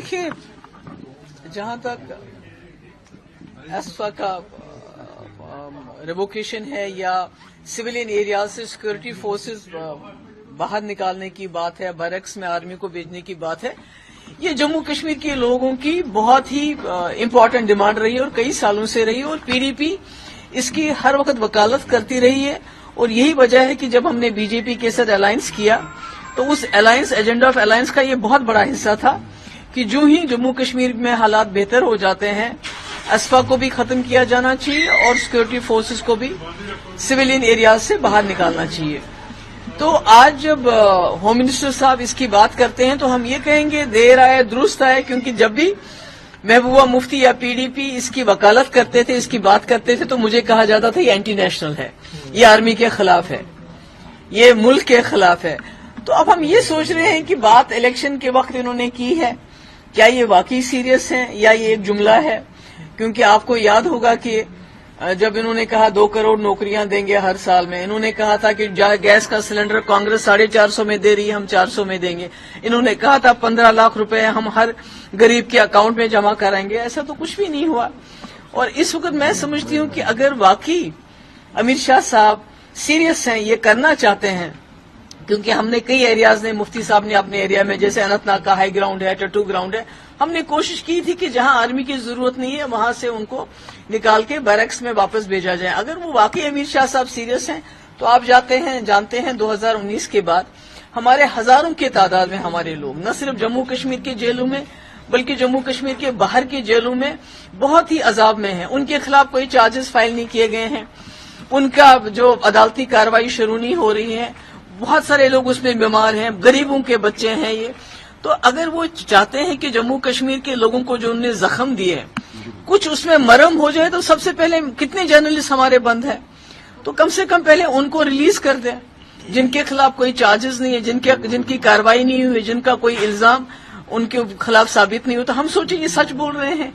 देखिए, जहां तक एसफा का रिवोकेशन है या सिविलियन एरिया से सिक्योरिटी फोर्सेस बाहर निकालने की बात है, बैरक्स में आर्मी को भेजने की बात है, ये जम्मू कश्मीर के लोगों की बहुत ही इम्पोर्टेंट डिमांड रही है और कई सालों से रही है और पीडीपी इसकी हर वक्त वकालत करती रही है। और यही वजह है कि जब हमने बीजेपी के साथ अलायंस किया तो उस अलायंस एजेंडा ऑफ अलायंस का ये बहुत बड़ा हिस्सा था कि जो ही जम्मू कश्मीर में हालात बेहतर हो जाते हैं, एसफा को भी खत्म किया जाना चाहिए और सिक्योरिटी फोर्सेस को भी सिविलियन एरियाज से बाहर निकालना चाहिए। तो आज जब होम मिनिस्टर साहब इसकी बात करते हैं तो हम ये कहेंगे देर आए दुरुस्त आए, क्योंकि जब भी महबूबा मुफ्ती या पीडीपी इसकी वकालत करते थे, इसकी बात करते थे, तो मुझे कहा जाता था ये एंटी नेशनल है, ये आर्मी के खिलाफ है, ये मुल्क के खिलाफ है। तो अब हम ये सोच रहे हैं कि बात इलेक्शन के वक्त इन्होंने की है, क्या ये वाकई सीरियस है या ये एक जुमला है? क्योंकि आपको याद होगा कि जब इन्होंने कहा 2 करोड़ नौकरियां देंगे हर साल में, इन्होंने कहा था कि गैस का सिलेंडर कांग्रेस 450 में दे रही है, हम 400 में देंगे, इन्होंने कहा था 15 लाख रुपए हम हर गरीब के अकाउंट में जमा कराएंगे। ऐसा तो कुछ भी नहीं हुआ। और इस वक्त मैं समझती हूं कि अगर वाकई अमित शाह साहब सीरियस हैं, ये करना चाहते हैं, क्योंकि हमने कई एरियाज ने, मुफ्ती साहब ने अपने एरिया में, जैसे अनंतनाग का हाई ग्राउंड है, टट्टू ग्राउंड है, हमने कोशिश की थी कि जहां आर्मी की जरूरत नहीं है वहां से उनको निकाल के बैरक्स में वापस भेजा जाए। अगर वो वाकई अमित शाह साहब सीरियस हैं तो आप जानते हैं 2019 के बाद हमारे हजारों की तादाद में हमारे लोग न सिर्फ जम्मू कश्मीर के जेलों में बल्कि जम्मू कश्मीर के बाहर के जेलों में बहुत ही अजाब में हैं। उनके खिलाफ कोई चार्जेस फाइल नहीं किए गए हैं, उनका जो अदालती कार्रवाई शुरू नहीं हो रही है, बहुत सारे लोग उसमें बीमार हैं, गरीबों के बच्चे हैं ये। तो अगर वो चाहते हैं कि जम्मू कश्मीर के लोगों को जो उन्होंने जख्म दिए कुछ उसमें मरहम हो जाए, तो सबसे पहले कितने जर्नलिस्ट हमारे बंद हैं, तो कम से कम पहले उनको रिलीज कर दें, जिनके खिलाफ कोई चार्जेस नहीं है, जिनकी कार्रवाई नहीं हुई, जिनका कोई इल्जाम उनके खिलाफ साबित नहीं हुआ। तो हम सोचे ये सच बोल रहे हैं।